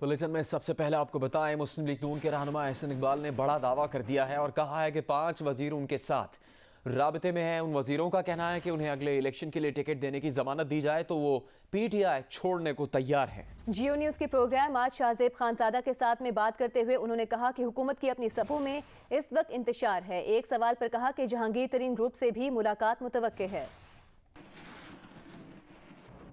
Bulletin में सबसे पहले आपको बताएं, मुस्लिम लीग नून के रहनुमा एहसन इकबाल ने बड़ा दावा कर दिया है और कहा है कि 5 वजीर उनके साथ राबते में हैं। उन वजीरों का कहना है कि उन्हें अगले इलेक्शन के लिए टिकट देने की जमानत दी जाए तो वो PTI छोड़ने को तैयार हैं। जियो न्यूज के प्रोग्राम आज शाहजेब खानजादा के साथ में बात करते हुए उन्होंने कहा कि हुकूमत की अपनी सफ़ों में इस वक्त इंतशार है। एक सवाल पर कहा कि जहांगीर तरीन ग्रुप से भी मुलाकात मुतवक्के है।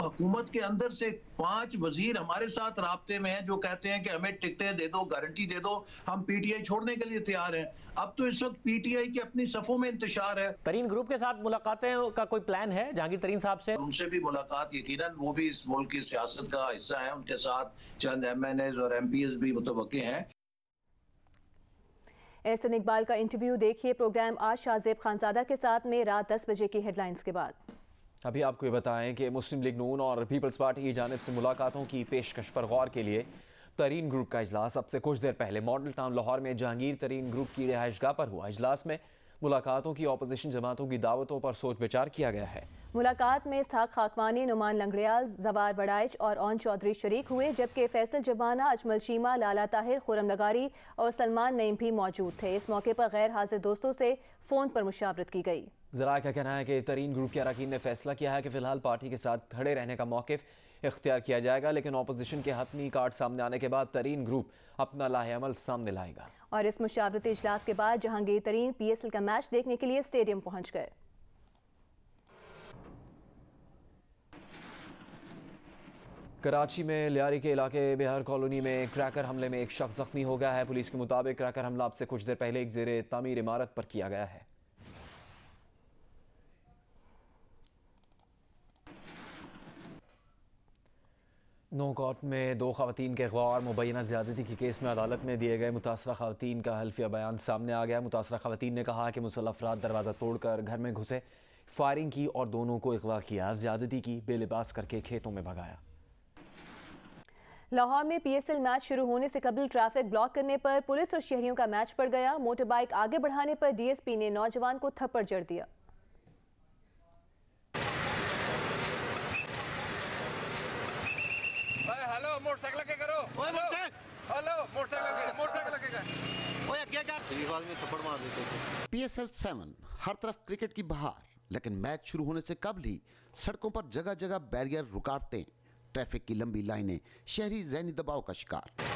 हुकूमत के अंदर से 5 वजीर हमारे साथ राब्ते में हैं जो कहते हैं कि हमें टिकटें दे दो, गारंटी दे दो, हम PTI छोड़ने के लिए तैयार हैं। अब तो इस वक्त PTI की अपनी सफ़ों में इंतशार है। तरीन ग्रुप के साथ मुलाकातें का कोई प्लान है जहांगीर तरीन साहब से? उनसे भी मुलाकात यकीनन, वो भी इस मुल्क की सियासत का हिस्सा है। उनके साथ चंद MNAs और MPs भी मुतवक्के हैं। एहसन इकबाल का इंटरव्यू देखिए प्रोग्राम आज शाहजेब खानजादा के साथ में रात 10 बजे की हेडलाइंस के बाद। अभी आपको ये बताएं कि मुस्लिम लीग नून और पीपल्स पार्टी की जानिब से मुलाकातों की पेशकश पर गौर के लिए तरीन ग्रुप का इजलास अब से कुछ देर पहले मॉडल टाउन लाहौर में जहांगीर तरीन ग्रुप की रिहाइशगाह पर हुआ। इजलास में मुलाकातों की अपोजिशन जमातों की दावतों पर सोच विचार किया गया है। मुलाकात में इसहाक खाकवानी, नुमान लंगड़ियाल, जवार वड़ाइच और ओन चौधरी शरीक हुए, जबकि फैसल जवाना, अजमल चीमा, लाला ताहिर, खुरम लगारी और सलमान नईम भी मौजूद थे। इस मौके पर गैर हाजिर दोस्तों से फ़ोन पर मुशावरत की गई। जरा का कहना है कि तरीन ग्रुप के अरकान ने फैसला किया है कि फिलहाल पार्टी के साथ खड़े रहने का मौक़िफ़ इख्तियार किया जाएगा, लेकिन अपोजिशन के हतमी कार्ड सामने आने के बाद तरीन ग्रुप अपना लाहेअमल सामने लाएगा। और इस मुशावरती इजलास के बाद जहांगीर तरीन PSL का मैच देखने के लिए स्टेडियम पहुंच गए। कराची में लियारी के इलाके बिहार कॉलोनी में क्रैकर हमले में एक शख्स जख्मी हो गया है। पुलिस के मुताबिक क्रैकर हमला अब से कुछ देर पहले एक ज़ेरे तामीर इमारत पर किया गया है। नौकोट में 2 खवातीन के अगवा और मुबैना ज़्यादती के केस में अदालत में दिए गए मुतासरा खवातीन का हल्फिया बयान सामने आ गया। मुतासरा खवातीन ने कहा कि मुसल्लह अफराद दरवाज़ा तोड़कर घर में घुसे, फायरिंग की और दोनों को अगवा किया, ज़्यादती की, बेलिबास करके खेतों में भगाया। लाहौर में PSL मैच शुरू होने से कबल ट्रैफिक ब्लॉक करने पर पुलिस और शहरियों का मैच पड़ गया। मोटर बाइक आगे बढ़ाने पर DSP ने नौजवान को थप्पड़ जड़ दिया। मोटरसाइकिल के करो, हेलो मोटरसाइकिल के ओए क्या रिवाज में थप्पड़ मार देते थे। PSL 7 हर तरफ क्रिकेट की बहार, लेकिन मैच शुरू होने से कबल ही सड़कों पर जगह जगह बैरियर, रुकावटें, ट्रैफिक की लंबी लाइनें, शहरी ज़हनी दबाव का शिकार।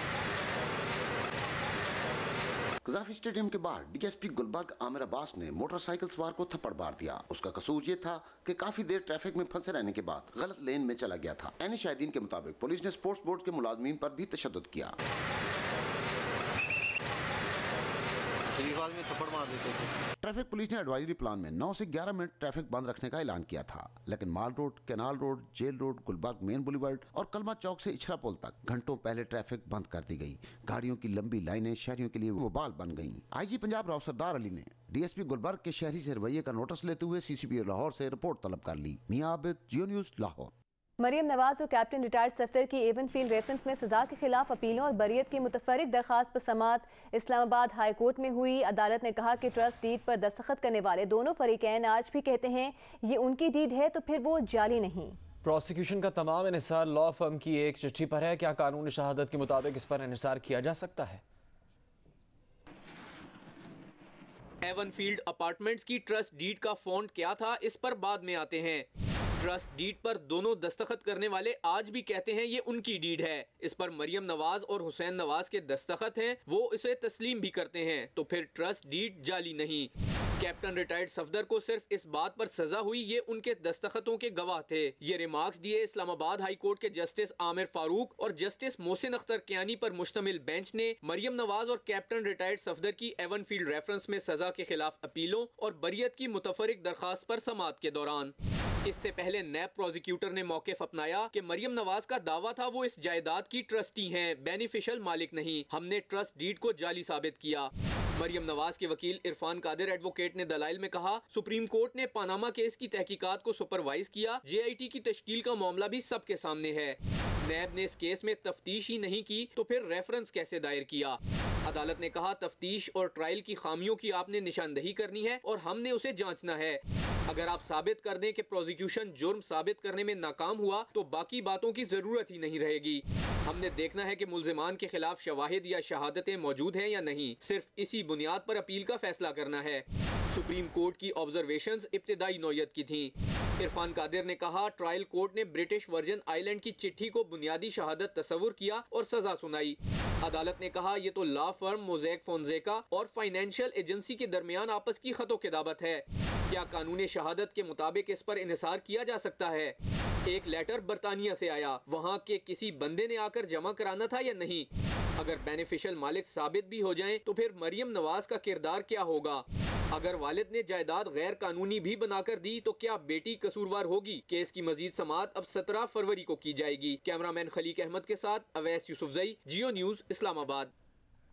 कज़ाफी स्टेडियम के बाहर DSP गुलबर्ग आमिर अब्बास ने मोटरसाइकिल सवार को थप्पड़ मार दिया। उसका कसूर ये था कि काफी देर ट्रैफिक में फंसे रहने के बाद गलत लेन में चला गया था। ऐनी शाहिदीन के मुताबिक पुलिस ने स्पोर्ट्स बोर्ड के मुलाजमीन पर भी तशद्दुद किया। में थप्पड़ मार देते थे। ट्रैफिक पुलिस ने एडवाइजरी प्लान में 9 से 11 मिनट ट्रैफिक बंद रखने का ऐलान किया था, लेकिन mall road, canal road, jail road, Gulberg main boulevard और कलमा चौक से इछरा पुल तक घंटों पहले ट्रैफिक बंद कर दी गई। गाड़ियों की लंबी लाइनें शहरियों के लिए वबाल बन गईं। IG पंजाब राव सरदार अली ने DSP गुलबर्ग के शहरी से रवैये का नोटिस लेते हुए CCP लाहौर से रिपोर्ट तलब कर ली। मियां आबिद, जियो न्यूज़, लाहौर। मरियम नवाज और कैप्टन रिटायर्ड सफदर की एवन फील्ड रेफरेंस में सजा के खिलाफ अपीलों और बरियत की मुतफरिक दरखास्त पर समात इस्लामाबाद हाई कोर्ट में हुई। अदालत ने कहा कि ट्रस्ट डीड पर दस्तखत करने वाले दोनों फरीकैन आज भी कहते हैं ये उनकी डीड है, तो फिर वो जाली नहीं। प्रोसिक्यूशन का तमाम इन्हिसार लॉ फर्म की एक चिट्ठी पर है। क्या कानून शहादत के मुताबिक इस पर इन्हिसार किया जा सकता है? एवन फील्ड अपार्टमेंट्स की ट्रस्ट डीड का फॉन्ट क्या था, इस पर बाद में आते हैं। ट्रस्ट डीड पर दोनों दस्तखत करने वाले आज भी कहते हैं ये उनकी डीड है। इस पर मरियम नवाज और हुसैन नवाज के दस्तखत हैं, वो इसे तस्लीम भी करते हैं, तो फिर ट्रस्ट डीड जाली नहीं। कैप्टन रिटायर्ड सफदर को सिर्फ इस बात पर सजा हुई ये उनके दस्तखतों के गवाह थे। ये रिमार्क्स दिए इस्लामाबाद हाई कोर्ट के जस्टिस आमिर फारूक और जस्टिस मोहसिन अख्तर कियानी पर मुश्तमिल बेंच ने मरियम नवाज और कैप्टन रिटायर्ड सफदर की एवन फील्ड रेफरेंस में सजा के खिलाफ अपीलों और बरियत की मुतफरिक दरखास्त पर समात के दौरान। इससे पहले नैब प्रोसिक्यूटर ने मौक़िफ़ अपनाया कि मरियम नवाज का दावा था वो इस जायदाद की ट्रस्टी हैं, बेनिफिशियल मालिक नहीं। हमने ट्रस्ट डीड को जाली साबित किया। मरियम नवाज के वकील इरफान कादिर एडवोकेट ने दलाइल में कहा, सुप्रीम कोर्ट ने पनामा केस की तहकीकात को सुपरवाइज किया, JIT की तश्कील का मामला भी सबके सामने है। नैब ने इस केस में तफ्तीश ही नहीं की तो फिर रेफरेंस कैसे दायर किया? अदालत ने कहा, तफ्तीश और ट्रायल की खामियों की आपने निशानदही करनी है और हमने उसे जांचना है। अगर आप साबित कर दें कि प्रोसिक्यूशन जुर्म साबित करने में नाकाम हुआ तो बाकी बातों की जरूरत ही नहीं रहेगी। हमने देखना है कि मुल्जिमान के खिलाफ शवाहिद या शहादतें मौजूद हैं या नहीं, सिर्फ इसी बुनियाद पर अपील का फैसला करना है। सुप्रीम कोर्ट की ऑब्जर्वेशंस इब्तिदाई नौयत की थी। इरफान कादिर ने कहा, ट्रायल कोर्ट ने ब्रिटिश वर्जन आइलैंड की चिट्ठी को बुनियादी शहादत तस्वुर किया और सजा सुनाई। अदालत ने कहा, ये तो लॉ फर्म मोज़ेक फोन्सेका और फाइनेंशियल एजेंसी के दरमियान आपस की खतो किताबत है। क्या कानून शहादत के मुताबिक इस पर इन्हिसार किया जा सकता है? एक लेटर बरतानिया से आया, वहाँ के किसी बंदे ने आकर जमा कराना था या नहीं? अगर बेनिफिशियल मालिक साबित भी हो जाएं, तो फिर मरियम नवाज का किरदार क्या होगा? अगर वालिद ने जायदाद गैर कानूनी भी बनाकर दी तो क्या बेटी कसूरवार होगी? केस की मजीद समाअत अब 17 फरवरी को की जाएगी। कैमरामैन खलीक अहमद के साथ अवैस यूसुफजई, जियो न्यूज, इस्लामाबाद।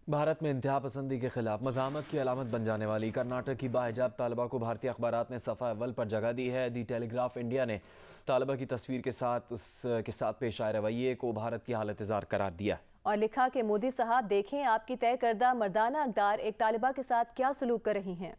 भारत में इंतहा पसंदी के खिलाफ मज़ामत की अलामत बन जाने वाली कर्नाटक की बाहिजाब तालिबा को भारतीय अखबारात ने सफ़ा अव्वल पर जगह दी है। दी टेलीग्राफ इंडिया ने तालिबा की तस्वीर के साथ उसके साथ पेश आए रवैये को भारत की हालत इज़ार करार दिया और लिखा कि मोदी साहब देखें आपकी तय करदा मर्दाना अक़दार एक तालिबा के साथ क्या सलूक कर रही हैं।